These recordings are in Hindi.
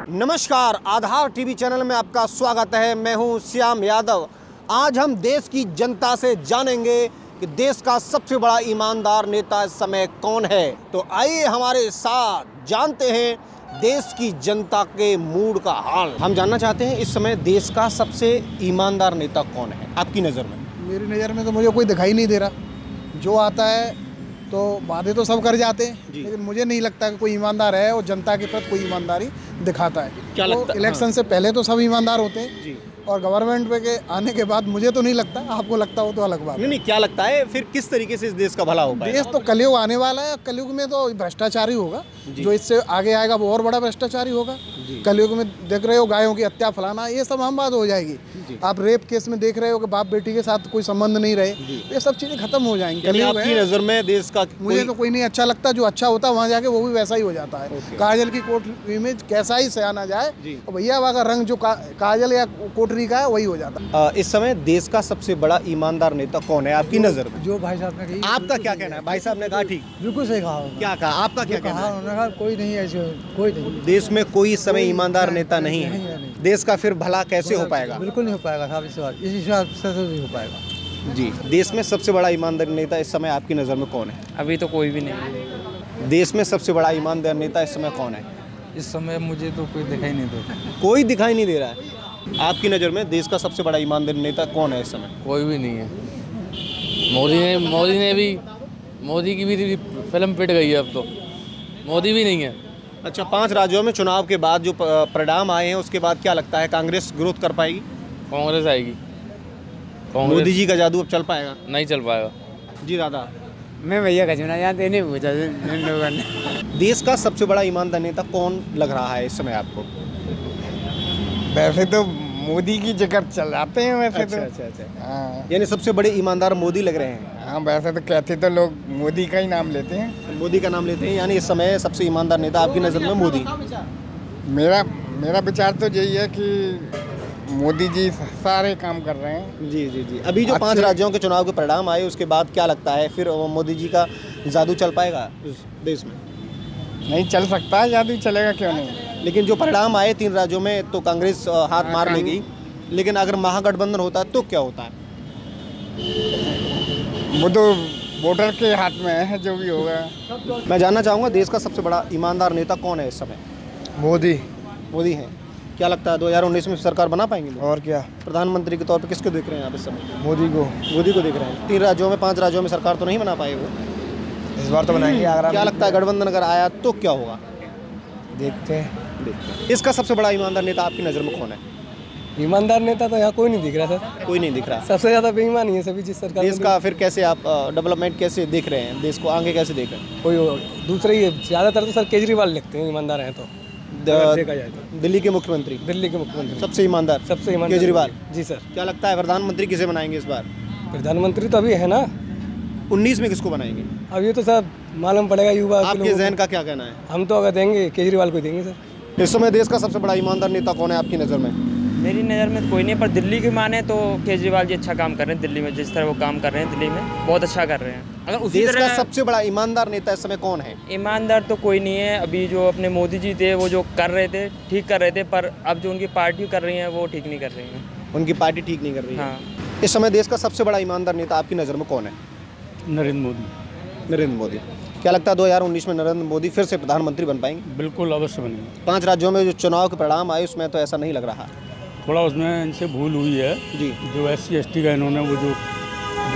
नमस्कार, आधार टीवी चैनल में आपका स्वागत है। मैं हूं श्याम यादव। आज हम देश की जनता से जानेंगे कि देश का सबसे बड़ा ईमानदार नेता इस समय कौन है। तो आइए हमारे साथ जानते हैं देश की जनता के मूड का हाल। हम जानना चाहते हैं इस समय देश का सबसे ईमानदार नेता कौन है आपकी नज़र में। मेरी नज़र में तो मुझे कोई दिखाई नहीं दे रहा। जो आता है तो वादे तो सब कर जाते हैं, लेकिन मुझे नहीं लगता कि कोई ईमानदार है और जनता के प्रति कोई ईमानदारी दिखाता है। क्या तो लगता है? इलेक्शन से पहले तो सब ईमानदार होते हैं जी। और गवर्नमेंट पे के आने के बाद मुझे तो नहीं लगता। आपको लगता हो तो अलग बात है। नहीं, क्या लगता है फिर किस तरीके से इस देश का भला हो पाएगा? देश तो कलयुग आने वाला है। कलयुग में तो भ्रष्टाचारी होगा, जो इससे आगे आएगा वो और बड़ा भ्रष्टाचारी होगा। कलयुग में देख रहे हो गायों की हत्या फलाना, ये सब हम बात हो जाएगी। आप रेप केस में देख रहे हो कि बाप बेटी के साथ कोई संबंध नहीं रहे, ये सब चीजें खत्म हो जाएंगी। कलयुग आपकी है। नज़र में देश का मुझे तो कोई नहीं अच्छा लगता। जो अच्छा होता है वहाँ जाके वो भी वैसा ही हो जाता है। काजल की कोठरी में कैसा ही सयाना जाए, और भैया वहाँ का रंग जो काजल या कोठरी का है वही हो जाता है। इस समय देश का सबसे बड़ा ईमानदार नेता कौन है आपकी नज़र में? जो भाई साहब ने कही, आपका क्या कहना है? भाई साहब ने कहा ठीक, बिल्कुल सही कहा। क्या कहा? आपका क्या कहना है? उन्होंने कहा कोई नहीं है, कोई नहीं। देश में कोई इस समय ईमानदार नेता नहीं है। देश का फिर भला कैसे हो पाएगा? बिल्कुल नहीं हो पाएगा साहब, इस हिसाब से तो नहीं हो पाएगा। जी, देश में सबसे बड़ा ईमानदार नेता इस समय आपकी नज़र में कौन है? अभी तो कोई भी नहीं है। देश में सबसे बड़ा ईमानदार नेता इस समय कौन है? इस समय मुझे तो कोई दिखाई नहीं देता। कोई दिखाई नहीं दे रहा है। आपकी नज़र में देश का सबसे बड़ा ईमानदार नेता कौन है इस समय? कोई भी नहीं है। मोदी की भी फिल्म पिट गई है। अब तो मोदी भी नहीं है। अच्छा, 5 राज्यों में चुनाव के बाद जो परिणाम आए हैं उसके बाद क्या लगता है कांग्रेस ग्रोथ कर पाएगी? कांग्रेस आएगी। मोदी जी का जादू अब चल पाएगा? नहीं चल पाएगा। जी दादा, मैं भैया का चुना जानते नहीं पूछा जिन लोगों ने। देश का सबसे बड़ा ईमानदार नेता कौन लग रहा है इस समय आपको? वैसे तो मोदी की जगह चल जाते हैं वैसे तो। अच्छा। हाँ यानी सबसे बड़े ईमानदार मोदी लग रहे हैं। हाँ, वैसे तो कहते तो लोग मोदी का ही नाम लेते हैं। मोदी का नाम लेते हैं, यानी इस समय सबसे ईमानदार नेता आपकी नज़र में मोदी। मेरा विचार तो यही है कि मोदी जी सारे काम कर रहे हैं। जी। अभी जो 5 राज्यों के चुनाव के परिणाम आए उसके बाद क्या लगता है फिर मोदी जी का जादू चल पाएगा इस देश में? नहीं चल सकता है, जादू चलेगा क्यों नहीं। लेकिन जो परिणाम आए 3 राज्यों में तो कांग्रेस हाथ मार ले गई, लेकिन अगर महागठबंधन होता तो क्या होता है? वो तो वोटर के हाथ में है, जो भी होगा। मैं जानना चाहूँगा देश का सबसे बड़ा ईमानदार नेता कौन है इस समय? मोदी हैं। क्या लगता है 2019 में सरकार बना पाएंगे लोग? और क्या, प्रधानमंत्री के तौर पे किसको देख रहे हैं आप इस समय? मोदी को देख रहे हैं। 3 राज्यों में 5 राज्यों में सरकार तो नहीं बना पाए वो। इस बार तो बनाएंगे। क्या लगता है गठबंधन अगर आया तो क्या होगा? देखते हैं। इसका सबसे बड़ा ईमानदार नेता आपकी नज़र में कौन है? ईमानदार नेता तो यहाँ कोई नहीं दिख रहा सर। कोई नहीं दिख रहा। सबसे ज़्यादा बेईमानी है सभी चीज़ सरकार। देश का फिर कैसे आप डेवलपमेंट कैसे देख रहे हैं? देश को आगे कैसे देख रहे हैं? कोई दूसरे ही ज़्यादातर तो सर केजरीवाल लिखते हैं ईमानदार हैं तो देखा जाए तो। दिल्ली के मुख्यमंत्री सबसे ईमानदार केजरीवाल जी सर। क्या लगता है प्रधानमंत्री किसे बनाएंगे इस बार? प्रधानमंत्री तो अभी है ना। 19 में किसको बनाएंगे? अब ये तो सब मालूम पड़ेगा युवा आपके जहन का क्या कहना है? हम तो अगर देंगे केजरीवाल को देंगे सर। इस समय देश का सबसे बड़ा ईमानदार नेता कौन है आपकी नज़र में? मेरी नज़र में तो कोई नहीं, पर दिल्ली की माने तो केजरीवाल जी अच्छा काम कर रहे हैं। दिल्ली में जिस तरह वो काम कर रहे हैं, दिल्ली में बहुत अच्छा कर रहे हैं। अगर उसी देश का तरह सबसे बड़ा ईमानदार नेता इस समय कौन है? ईमानदार तो कोई नहीं है। अभी जो अपने मोदी जी थे वो जो कर रहे थे ठीक कर रहे थे, पर अब जो उनकी पार्टी कर रही है वो ठीक नहीं कर रही है। उनकी पार्टी ठीक नहीं कर रही है। हाँ। इस समय देश का सबसे बड़ा ईमानदार नेता आपकी नज़र में कौन है? नरेंद्र मोदी। क्या लगता है 2019 में नरेंद्र मोदी फिर से प्रधानमंत्री बन पाएंगे? बिल्कुल अवश्य बनेंगे। 5 राज्यों में जो चुनाव के परिणाम आए उसमें तो ऐसा नहीं लग रहा। थोड़ा उसमें इनसे भूल हुई है जी। जो SC ST का इन्होंने वो जो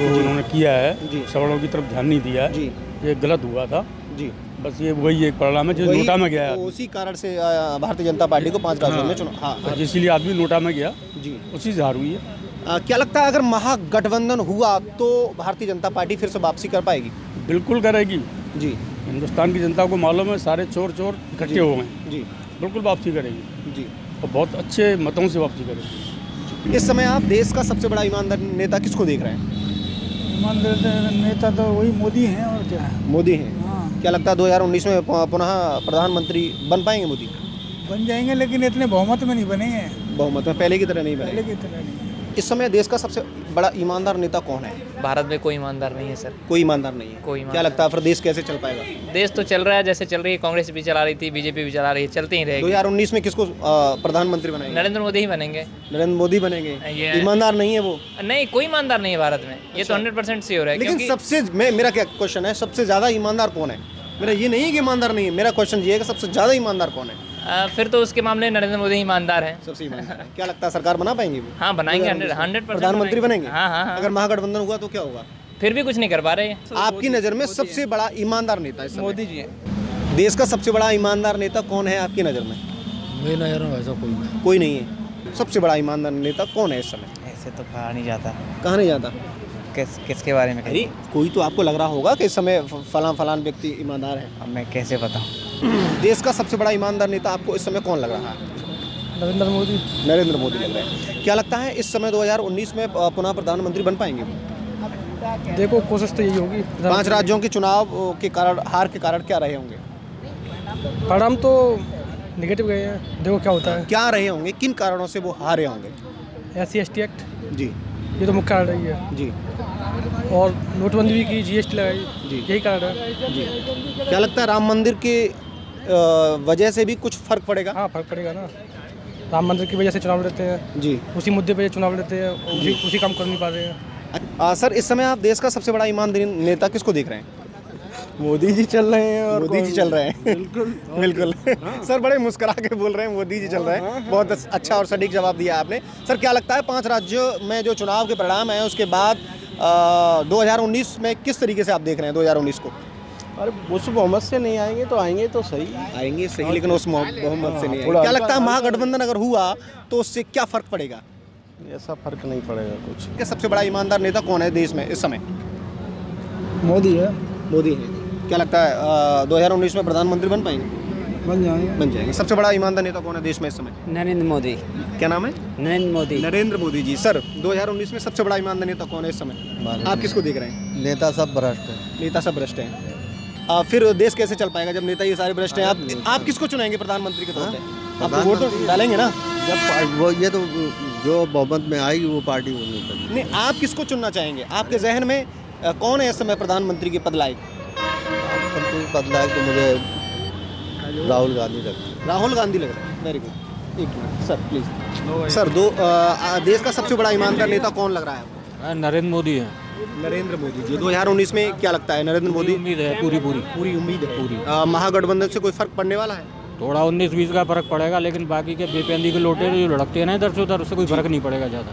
उन्होंने किया है, जी। सवर्णों की तरफ ध्यान नहीं दिया है, जी। ये गलत हुआ था जी। बस। ये वही एक परिणाम है जो नोटा में गया है। तो उसी कारण से भारतीय जनता पार्टी को 5 राज्यों में चुनाव। हाँ। इसीलिए आदमी नोटा में गया जी। उसी से हार हुई है। क्या लगता है अगर महागठबंधन हुआ तो भारतीय जनता पार्टी फिर से वापसी कर पाएगी? बिल्कुल करेगी जी। हिंदुस्तान की जनता को मालूम है सारे चोर इकट्ठे हो गए। जी। बिल्कुल वापसी करेगी जी। और बहुत अच्छे मतों से वापसी करेगी। इस समय आप देश का सबसे बड़ा ईमानदार नेता किसको देख रहे हैं? ईमानदार नेता तो वही मोदी हैं, और क्या है। मोदी हैं। हाँ, क्या लगता है 2019 में पुनः प्रधानमंत्री बन पाएंगे मोदी? बन जाएंगे, लेकिन इतने बहुमत में नहीं बनेंगे। बहुमत में पहले की तरह नहीं बनेंगे। पहले की तरह नहीं। इस समय देश का सबसे बड़ा ईमानदार नेता कौन है? भारत में कोई ईमानदार नहीं है सर। कोई ईमानदार नहीं है। कोई क्या ईमानदार लगता है फिर देश कैसे चल पाएगा? देश तो चल रहा है जैसे चल रही है, कांग्रेस भी चला रही थी, बीजेपी भी चला रही है, चलती ही रहेगी। 2019 में किसको प्रधानमंत्री बनाएंगे? नरेंद्र मोदी ही बनेंगे। नरेंद्र मोदी बनेंगे। ये- ईमानदार नहीं है वो? नहीं, कोई ईमानदार नहीं है भारत में, ये तो 100% श्योर है। लेकिन क्योंकि सबसे मेरा क्या क्वेश्चन है, सबसे ज्यादा ईमानदार कौन है? मेरा ये नहीं है कि ईमानदार नहीं है, मेरा क्वेश्चन ये है कि सबसे ज्यादा ईमानदार कौन है? फिर तो उसके मामले में नरेंद्र मोदी ईमानदार हैं। सबसे ईमानदार है। क्या लगता है सरकार बना पाएंगे वो? हाँ, बनाएंगे 100% प्रधानमंत्री बनेंगे? हाँ हाँ हाँ। अगर महागठबंधन हुआ तो क्या होगा? फिर भी कुछ नहीं कर पा रहे। आपकी नज़र में सबसे बड़ा ईमानदार नेता इस समय? मोदी जी हैं। देश का सबसे बड़ा ईमानदार नेता कौन है आपकी नज़र में? मेरी नज़र में ऐसा कोई नहीं। कोई नहीं है। सबसे बड़ा ईमानदार नेता कौन है इस समय? ऐसे तो कहा नहीं जाता। कहाँ नहीं जाता? किसके बारे में? अरे कोई तो आपको लग रहा होगा कि इस समय फलान व्यक्ति ईमानदार है। अब मैं कैसे बताऊं? देश का सबसे बड़ा ईमानदार नेता आपको इस समय कौन लग रहा है? नरेंद्र मोदी। नरेंद्र मोदी लग रहे हैं। क्या लगता है इस समय 2019 में पुनः प्रधानमंत्री बन पाएंगे? देखो कोशिश तो यही होगी। 5 राज्यों के चुनाव के कारण, हार के कारण क्या रहे होंगे? परिणाम तो निगेटिव गए हैं, देखो क्या होता है। क्या रहे होंगे, किन कारणों से वो हारे होंगे? SC/ST एक्ट, जी ये तो मुख्य कारण रही है। जी और नोटबंदी भी की, GST लगाई, जी। यही कारण है। जी। क्या लगता है राम मंदिर के वजह से भी कुछ फर्क पड़ेगा? हाँ, फर्क पड़ेगा ना। राम मंदिर की वजह से चुनाव लड़ते हैं, जी। उसी मुद्दे पे चुनाव लड़ते हैं, उसी काम कर नहीं पा रहे हैं। सर इस समय आप देश का सबसे बड़ा ईमानदार नेता किसको देख रहे हैं? मोदी जी चल रहे हैं और मोदी जी चल रहे हैं। बिल्कुल बिल्कुल। सर बड़े मुस्कुरा के बोल रहे हैं मोदी जी चल रहे हैं। बहुत अच्छा और सटीक जवाब दिया आपने। सर क्या लगता है 5 राज्यों में जो चुनाव के परिणाम हैं उसके बाद 2019 में किस तरीके से आप देख रहे हैं 2019 को? अरे उस बहुमत से नहीं आएंगे तो आएंगे तो सही। आएंगे सही, लेकिन उस बहुमत से नहीं आएंगे। क्या लगता है महागठबंधन अगर हुआ तो उससे क्या फर्क पड़ेगा? ऐसा फर्क नहीं पड़ेगा कुछ। क्या सबसे बड़ा ईमानदार नेता कौन है देश में इस समय? मोदी है। मोदी है। क्या लगता है 2019 में प्रधानमंत्री बन पाएंगे? बन जाएंगे। बन जाएंगे। सबसे बड़ा ईमानदार नेता कौन है देश में इस समय? नरेंद्र मोदी। क्या नाम है? नरेंद्र मोदी। नरेंद्र मोदी जी। सर 2019 में सबसे बड़ा ईमानदार नेता कौन है इस समय? आप किसको देख रहे हैं? नेता सब भ्रष्ट है। नेता सब भ्रष्ट हैं। फिर देश कैसे चल पाएगा जब नेता ये सारे भ्रष्ट हैं? आप किसको चुनाएंगे प्रधानमंत्री के तौर पे? आप वोट तो डालेंगे ना? जब वो ये तो जो बहुमत में आएगी वो पार्टी होगी। नहीं, आप किसको चुनना चाहेंगे? आपके जहन में कौन है इस समय प्रधानमंत्री के पद लायक? पद लायक तो मुझे राहुल गांधी लगता है। राहुल गांधी लग रहा है। Very good. एक मिनट सर प्लीज। सर देश का सबसे बड़ा ईमानदार नेता कौन लग रहा है? नरेंद्र मोदी है। नरेंद्र मोदी जी। 2019 में क्या लगता है नरेंद्र मोदी? उम्मीद है पूरी पूरी उम्मीद है पूरी। महागठबंधन से कोई फर्क पड़ने वाला है? थोड़ा 19-20 का फर्क पड़ेगा, लेकिन बाकी के बेपेंदी के लोटे जो लड़कते हैं ना इधर से उधर, उससे कोई फर्क नहीं पड़ेगा ज़्यादा।